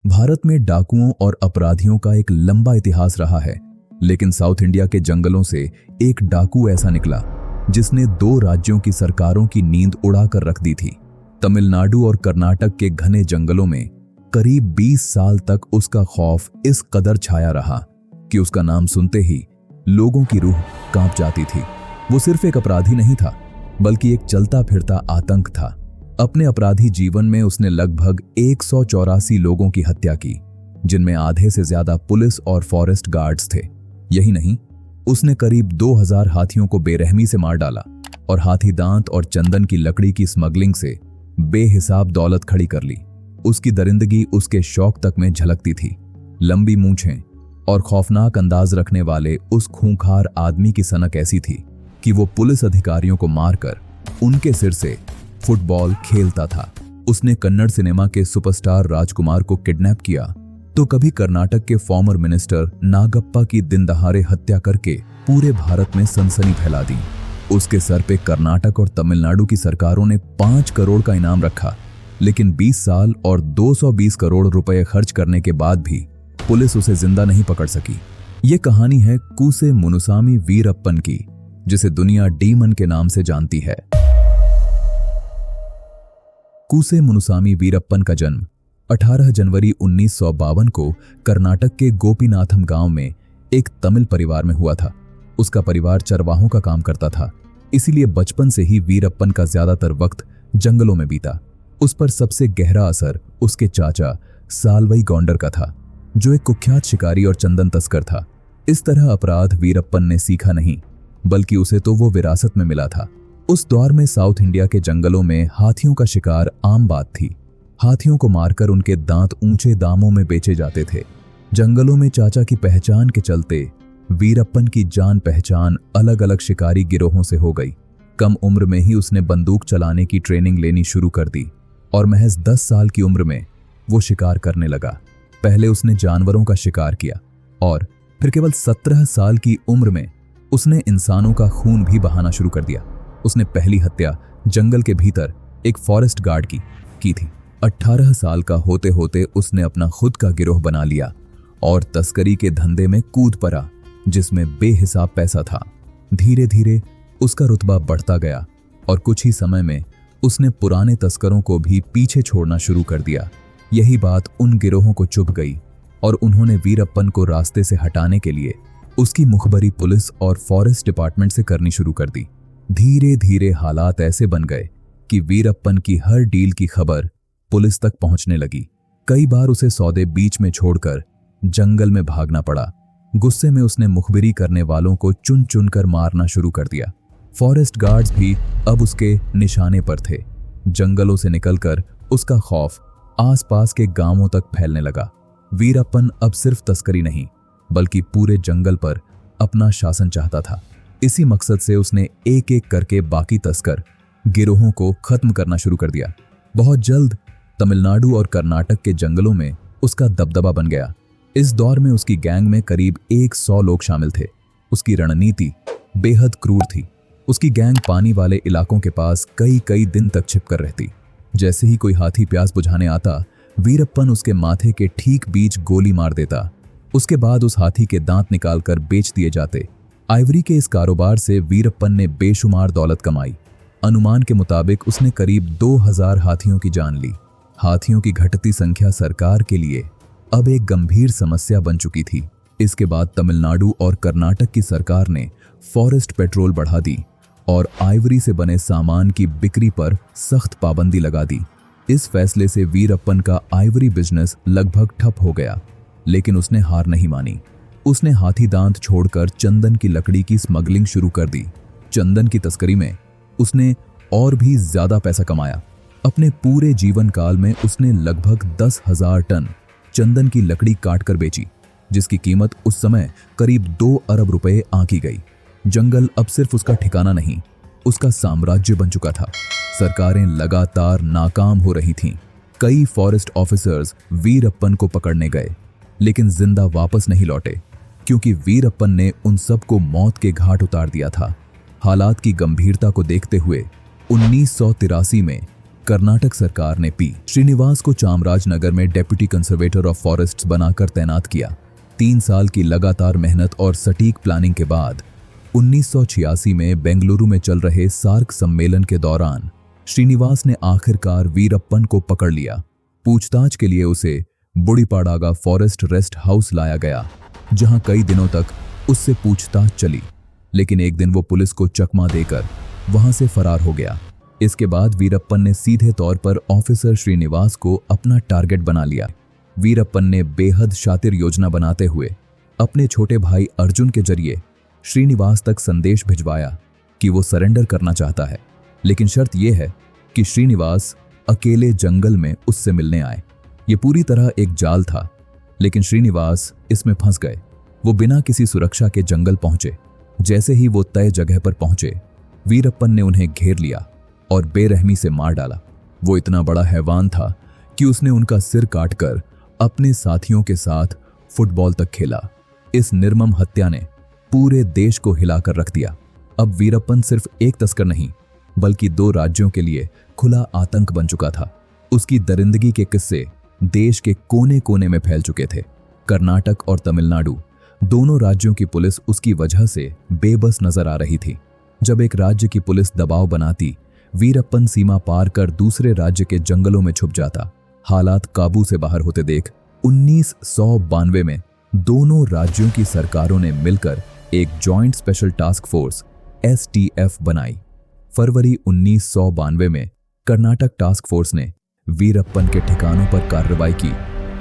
भारत में डाकुओं और अपराधियों का एक लंबा इतिहास रहा है, लेकिन साउथ इंडिया के जंगलों से एक डाकू ऐसा निकला जिसने 2 राज्यों की सरकारों की नींद उड़ाकर रख दी थी। तमिलनाडु और कर्नाटक के घने जंगलों में करीब 20 साल तक उसका खौफ इस कदर छाया रहा कि उसका नाम सुनते ही लोगों की रूह कांप जाती थी। वो सिर्फ एक अपराधी नहीं था, बल्कि एक चलता फिरता आतंक था। अपने अपराधी जीवन में उसने लगभग 184 लोगों की हत्या की, जिनमें आधे से ज्यादा पुलिस और फॉरेस्ट गार्ड्स थे। यही नहीं, उसने करीब 2000 हाथियों को बेरहमी से मार डाला और हाथी दांत और चंदन की लकड़ी की स्मगलिंग से बेहिसाब दौलत खड़ी कर ली। उसकी दरिंदगी उसके शौक तक में झलकती थी। लंबी मूंछें और खौफनाक अंदाज रखने वाले उस खूंखार आदमी की सनक ऐसी थी कि वो पुलिस अधिकारियों को मारकर उनके सिर से फुटबॉल खेलता था। उसने कन्नड़ सिनेमा के सुपरस्टार राजकुमार को किडनैप किया, तो कभी कर्नाटक के फॉर्मर मिनिस्टर नागप्पा की दिन दहाड़े हत्या करके पूरे भारत में सनसनी फैला दी। उसके सर पे कर्नाटक और तमिलनाडु की सरकारों ने 5 करोड़ का इनाम रखा, लेकिन 20 साल और 220 करोड़ रुपए खर्च करने के बाद भी पुलिस उसे जिंदा नहीं पकड़ सकी। ये कहानी है कूसे मुनुसामी वीरप्पन की, जिसे दुनिया डीमन के नाम से जानती है। कूसे मुनुसामी वीरप्पन का जन्म 18 जनवरी 1952 को कर्नाटक के गोपीनाथम गांव में एक तमिल परिवार में हुआ था। उसका परिवार चरवाहों का काम करता था, इसीलिए बचपन से ही वीरप्पन का ज्यादातर वक्त जंगलों में बीता। उस पर सबसे गहरा असर उसके चाचा सालवई गौंडर का था, जो एक कुख्यात शिकारी और चंदन तस्कर था। इस तरह अपराध वीरप्पन ने सीखा नहीं, बल्कि उसे तो वो विरासत में मिला था। उस दौर में साउथ इंडिया के जंगलों में हाथियों का शिकार आम बात थी। हाथियों को मारकर उनके दांत ऊंचे दामों में बेचे जाते थे। जंगलों में चाचा की पहचान के चलते वीरप्पन की जान पहचान अलग अलग शिकारी गिरोहों से हो गई। कम उम्र में ही उसने बंदूक चलाने की ट्रेनिंग लेनी शुरू कर दी और महज 10 साल की उम्र में वो शिकार करने लगा। पहले उसने जानवरों का शिकार किया और फिर केवल 17 साल की उम्र में उसने इंसानों का खून भी बहाना शुरू कर दिया। उसने पहली हत्या जंगल के भीतर एक फॉरेस्ट गार्ड की थी। 18 साल का होते होते उसने अपना खुद का गिरोह बना लिया और तस्करी के धंधे में कूद पड़ा, जिसमें बेहिसाब पैसा था। धीरे धीरे उसका रुतबा बढ़ता गया और कुछ ही समय में उसने पुराने तस्करों को भी पीछे छोड़ना शुरू कर दिया। यही बात उन गिरोहों को चुभ गई और उन्होंने वीरप्पन को रास्ते से हटाने के लिए उसकी मुखबरी पुलिस और फॉरेस्ट डिपार्टमेंट से करनी शुरू कर दी। धीरे धीरे हालात ऐसे बन गए कि वीरप्पन की हर डील की खबर पुलिस तक पहुंचने लगी। कई बार उसे सौदे बीच में छोड़कर जंगल में भागना पड़ा। गुस्से में उसने मुखबिरी करने वालों को चुन चुन कर मारना शुरू कर दिया। फॉरेस्ट गार्ड्स भी अब उसके निशाने पर थे। जंगलों से निकलकर उसका खौफ आसपास के गांवों तक फैलने लगा। वीरप्पन अब सिर्फ तस्करी नहीं, बल्कि पूरे जंगल पर अपना शासन चाहता था। इसी मकसद से उसने एक एक करके बाकी तस्कर गिरोहों को खत्म करना शुरू कर दिया। बहुत जल्द तमिलनाडु और कर्नाटक के जंगलों में उसका दबदबा बन गया। इस दौर में उसकी गैंग में करीब 100 लोग शामिल थे। उसकी रणनीति बेहद क्रूर थी। उसकी गैंग पानी वाले इलाकों के पास कई कई दिन तक छिपकर रहती। जैसे ही कोई हाथी प्यास बुझाने आता, वीरप्पन उसके माथे के ठीक बीच गोली मार देता। उसके बाद उस हाथी के दांत निकालकर बेच दिए जाते। आइवरी के इस कारोबार से वीरप्पन ने बेशुमार दौलत कमाई। अनुमान के मुताबिक उसने करीब 2000 हाथियों की जान ली। हाथियों की घटती संख्या सरकार के लिए अब एक गंभीर समस्या बन चुकी थी। इसके बाद तमिलनाडु और कर्नाटक की सरकार ने फॉरेस्ट पेट्रोल बढ़ा दी और आइवरी से बने सामान की बिक्री पर सख्त पाबंदी लगा दी। इस फैसले से वीरप्पन का आइवरी बिजनेस लगभग ठप हो गया, लेकिन उसने हार नहीं मानी। उसने हाथी दांत छोड़कर चंदन की लकड़ी की स्मगलिंग शुरू कर दी। चंदन की तस्करी में उसने और भी ज्यादा पैसा कमाया। अपने पूरे जीवन काल में उसने लगभग 10,000 टन चंदन की लकड़ी काटकर बेची, जिसकी कीमत उस समय करीब 2 अरब रुपए आंकी गई। जंगल अब सिर्फ उसका ठिकाना नहीं, उसका साम्राज्य बन चुका था। सरकारें लगातार नाकाम हो रही थीं। कई फॉरेस्ट ऑफिसर्स वीरप्पन को पकड़ने गए, लेकिन जिंदा वापस नहीं लौटे, क्योंकि वीरप्पन ने उन सबको मौत के घाट उतार दिया था। हालात की गंभीरता को देखते हुए 1983 में कर्नाटक सरकार ने पी श्रीनिवास को चामराजनगर में डेप्यूटी कंजर्वेटर ऑफ फॉरेस्ट्स बनाकर तैनात किया। 3 साल की लगातार मेहनत और सटीक प्लानिंग के बाद 1986 में बेंगलुरु में चल रहे सार्क सम्मेलन के दौरान श्रीनिवास ने आखिरकार वीरप्पन को पकड़ लिया। पूछताछ के लिए उसे बुड़ीपाड़ागा फॉरेस्ट रेस्ट हाउस लाया गया, जहां कई दिनों तक उससे पूछताछ चली, लेकिन एक दिन वो पुलिस को चकमा देकर वहां से फरार हो गया। इसके बाद वीरप्पन ने सीधे तौर पर ऑफिसर श्रीनिवास को अपना टारगेट बना लिया। वीरप्पन ने बेहद शातिर योजना बनाते हुए अपने छोटे भाई अर्जुन के जरिए श्रीनिवास तक संदेश भिजवाया कि वो सरेंडर करना चाहता है, लेकिन शर्त यह है कि श्रीनिवास अकेले जंगल में उससे मिलने आए। ये पूरी तरह एक जाल था, लेकिन श्रीनिवास इसमें फंस गए। वो बिना किसी सुरक्षा के जंगल पहुंचे। जैसे ही वो तय जगह पर पहुंचे, वीरप्पन ने उन्हें घेर लिया और बेरहमी से मार डाला। वो इतना बड़ा हैवान था कि उसने उनका सिर काटकर अपने साथियों के साथ फुटबॉल तक खेला। इस निर्मम हत्या ने पूरे देश को हिलाकर रख दिया। अब वीरप्पन सिर्फ एक तस्कर नहीं, बल्कि 2 राज्यों के लिए खुला आतंक बन चुका था। उसकी दरिंदगी के किस्से देश के कोने कोने में फैल चुके थे। कर्नाटक और तमिलनाडु दोनों राज्यों की पुलिस उसकी वजह से बेबस नजर आ रही थी। जब एक राज्य की पुलिस दबाव बनाती, वीरप्पन सीमा पार कर दूसरे राज्य के जंगलों में छुप जाता। हालात काबू से बाहर होते देख 1992 में दोनों राज्यों की सरकारों ने मिलकर एक joint special task force STF बनाई। फरवरी 1992 में कर्नाटक टास्क फोर्स ने वीरप्पन के ठिकानों पर कार्रवाई की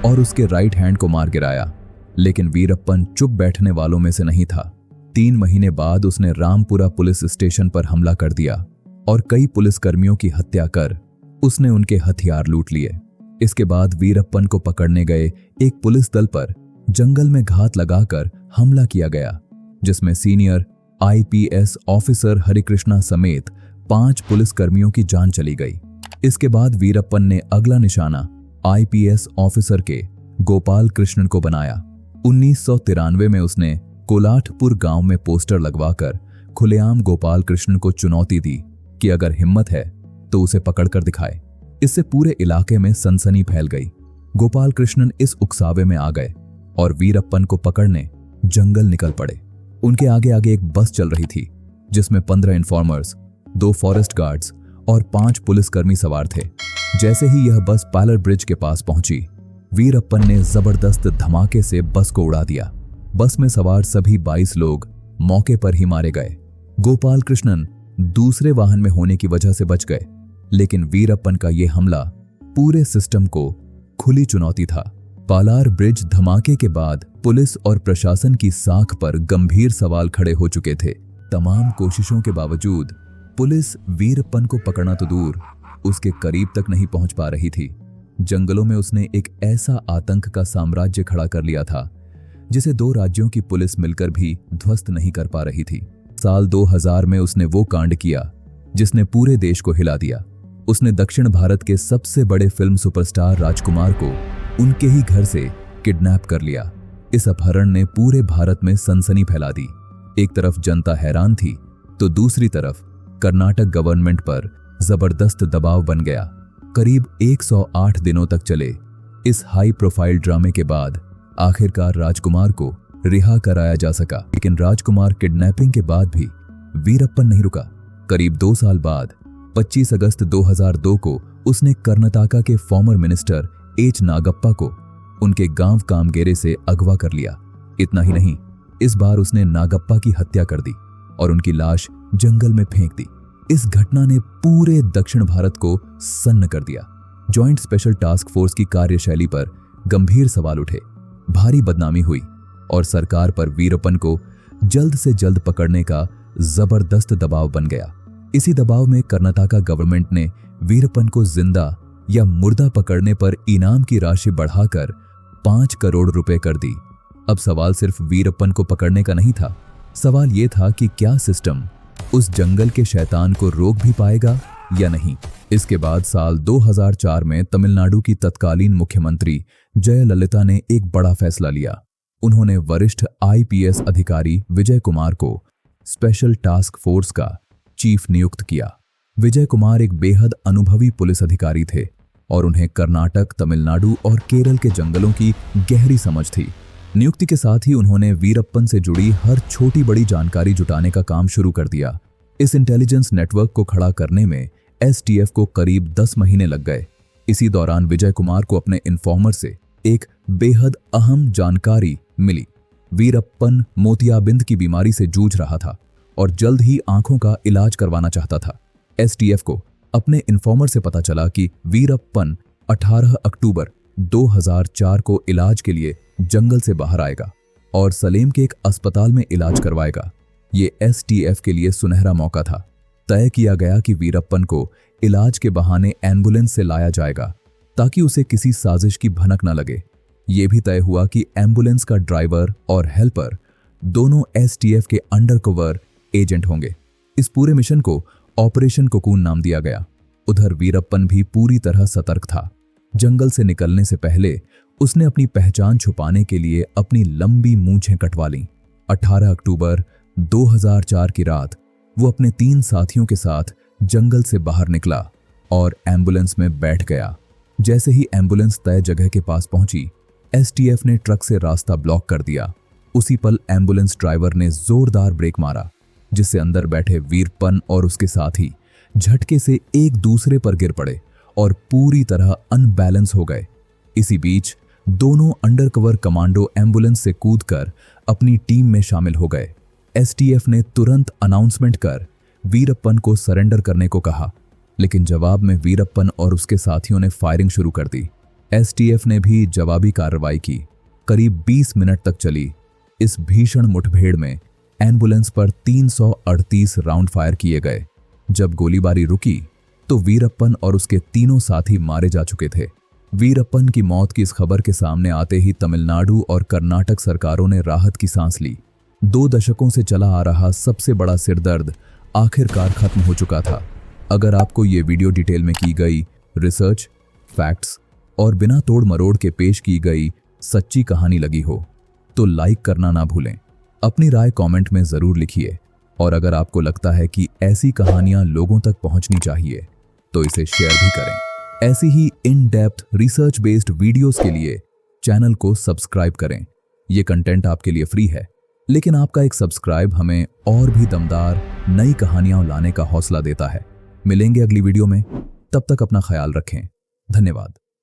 और उसके राइट हैंड को मार गिराया, लेकिन वीरप्पन चुप बैठने वालों में से नहीं था। 3 महीने बाद उसने रामपुरा पुलिस स्टेशन पर हमला कर दिया और कई पुलिसकर्मियों की हत्या कर उसने उनके हथियार लूट लिए। इसके बाद वीरप्पन को पकड़ने गए एक पुलिस दल पर जंगल में घात लगाकर हमला किया गया, जिसमें सीनियर IPS ऑफिसर हरिकृष्णा समेत 5 पुलिसकर्मियों की जान चली गई। इसके बाद वीरप्पन ने अगला निशाना IPS ऑफिसर के गोपाल कृष्णन को बनाया। 1993 में उसने कोलाठपुर गांव में पोस्टर लगवाकर खुलेआम गोपाल कृष्णन को चुनौती दी कि अगर हिम्मत है तो उसे पकड़कर दिखाए। इससे पूरे इलाके में सनसनी फैल गई। गोपाल कृष्णन इस उकसावे में आ गए और वीरप्पन को पकड़ने जंगल निकल पड़े। उनके आगे आगे एक बस चल रही थी, जिसमें 15 इन्फॉर्मर्स, 2 फॉरेस्ट गार्ड्स और 5 पुलिसकर्मी सवार थे। जैसे ही यह बस पायलट ब्रिज के पास पहुंची, वीरप्पन ने जबरदस्त धमाके से बस को उड़ा दिया। बस में सवार सभी 22 लोग मौके पर ही मारे गए। गोपाल कृष्णन दूसरे वाहन में होने की वजह से बच गए, लेकिन वीरप्पन का यह हमला पूरे सिस्टम को खुली चुनौती था। पालार ब्रिज धमाके के बाद पुलिस और प्रशासन की साख पर गंभीर सवाल खड़े हो चुके थे। तमाम कोशिशों के बावजूद पुलिस वीरप्पन को पकड़ना तो दूर, उसके करीब तक नहीं पहुंच पा रही थी। जंगलों में उसने एक ऐसा आतंक का साम्राज्य खड़ा कर लिया था जिसे 2 राज्यों की पुलिस मिलकर भी ध्वस्त नहीं कर पा रही थी। साल 2000 में उसने वो कांड किया जिसने पूरे देश को हिला दिया। उसने दक्षिण भारत के सबसे बड़े फिल्म सुपरस्टार राजकुमार को उनके ही घर से किडनैप कर लिया। इस अपहरण ने पूरे भारत में सनसनी फैला दी। एक तरफ जनता हैरान थी तो दूसरी तरफ कर्नाटक गवर्नमेंट पर जबरदस्त दबाव बन गया। करीब 108 दिनों तक चले इस हाई प्रोफाइल ड्रामे के बाद आखिरकार राजकुमार को रिहा कराया जा सका। लेकिन राजकुमार किडनैपिंग के बाद भी वीरप्पन नहीं रुका। करीब 2 साल बाद 25 अगस्त 2002 को उसने कर्नाटका के फॉर्मर मिनिस्टर H नागप्पा को उनके गांव कामगेरे से अगवा कर लिया। इतना ही नहीं, इस बार उसने नागप्पा की हत्या कर दी और उनकी लाश जंगल में फेंक दी। इस घटना ने पूरे दक्षिण भारत को सन्न कर दिया। जॉइंट स्पेशल टास्क फोर्स की कार्यशैली पर गंभीर सवाल उठे, भारी बदनामी हुई और सरकार पर वीरप्पन को जल्द से जल्द पकड़ने का जबरदस्त दबाव बन गया। इसी दबाव में कर्नाटका गवर्नमेंट ने वीरप्पन को जिंदा या मुर्दा पकड़ने पर इनाम की राशि बढ़ाकर 5 करोड़ रुपए कर दी। अब सवाल सिर्फ वीरप्पन को पकड़ने का नहीं था, सवाल यह था कि क्या सिस्टम उस जंगल के शैतान को रोक भी पाएगा या नहीं। इसके बाद साल 2004 में तमिलनाडु की तत्कालीन मुख्यमंत्री जयललिता ने एक बड़ा फैसला लिया। उन्होंने वरिष्ठ IPS अधिकारी विजय कुमार को स्पेशल टास्क फोर्स का चीफ नियुक्त किया। विजय कुमार एक बेहद अनुभवी पुलिस अधिकारी थे और उन्हें कर्नाटक, तमिलनाडु और केरल के जंगलों की गहरी समझ थी। नियुक्ति के साथ ही उन्होंने वीरप्पन से जुड़ी हर छोटी बड़ी जानकारी जुटाने का काम शुरू कर दिया। इस इंटेलिजेंस नेटवर्क को खड़ा करने में एसटीएफ को करीब 10 महीने लग गए। इसी दौरान विजय कुमार को अपने इन्फॉर्मर से एक बेहद अहम जानकारी मिली। वीरप्पन मोतियाबिंद की बीमारी से जूझ रहा था और जल्द ही आंखों का इलाज करवाना चाहता था। एसटीएफ को अपने इन्फॉर्मर से पता चला कि वीरप्पन 18 अक्टूबर 2004 को इलाज के लिए जंगल से बाहर आएगा और सलेम के एक अस्पताल में इलाज करवाएगा। ये एसटीएफ के लिए सुनहरा मौका था। तय किया गया कि वीरप्पन को इलाज के बहाने एम्बुलेंस से लाया जाएगा ताकि उसे किसी साजिश की भनक न लगे। ये भी तय हुआ कि एम्बुलेंस का ड्राइवर और हेल्पर दोनों एसटीएफ के अंडरकवर एजेंट होंगे। इस पूरे मिशन को ऑपरेशन कोकून नाम दिया गया। उधर वीरप्पन भी पूरी तरह सतर्क था। जंगल से निकलने से पहले उसने अपनी पहचान छुपाने के लिए अपनी लंबी मूंछें कटवा लीं। 18 अक्टूबर 2004 की रात वो अपने 3 साथियों के साथ जंगल से बाहर निकला और एम्बुलेंस में बैठ गया। जैसे ही एम्बुलेंस तय जगह के पास पहुंची, एसटीएफ ने ट्रक से रास्ता ब्लॉक कर दिया। उसी पल एम्बुलेंस ड्राइवर ने जोरदार ब्रेक मारा, जिससे अंदर बैठे वीरप्पन और उसके साथी झटके से एक दूसरे पर गिर पड़े और पूरी तरह अनबैलेंस हो गए। इसी बीच दोनों अंडरकवर कमांडो एम्बुलेंस से कूदकर अपनी टीम में शामिल हो गए। एसटीएफ ने तुरंत अनाउंसमेंट कर वीरप्पन को सरेंडर करने को कहा, लेकिन जवाब में वीरप्पन और उसके साथियों ने फायरिंग शुरू कर दी। एसटीएफ ने भी जवाबी कार्रवाई की। करीब 20 मिनट तक चली इस भीषण मुठभेड़ में एम्बुलेंस पर 338 राउंड फायर किए गए। जब गोलीबारी रुकी तो वीरप्पन और उसके तीनों साथी मारे जा चुके थे। वीरप्पन की मौत की इस खबर के सामने आते ही तमिलनाडु और कर्नाटक सरकारों ने राहत की सांस ली। 2 दशकों से चला आ रहा सबसे बड़ा सिरदर्द आखिरकार खत्म हो चुका था। अगर आपको ये वीडियो डिटेल में की गई रिसर्च, फैक्ट्स और बिना तोड़ मरोड़ के पेश की गई सच्ची कहानी लगी हो तो लाइक करना ना भूलें। अपनी राय कमेंट में जरूर लिखिए और अगर आपको लगता है कि ऐसी कहानियां लोगों तक पहुंचनी चाहिए तो इसे शेयर भी करें। ऐसी ही in depth research based videos के लिए चैनल को सब्सक्राइब करें। ये कंटेंट आपके लिए फ्री है, लेकिन आपका एक सब्सक्राइब हमें और भी दमदार नई कहानियां लाने का हौसला देता है। मिलेंगे अगली वीडियो में, तब तक अपना ख्याल रखें। धन्यवाद।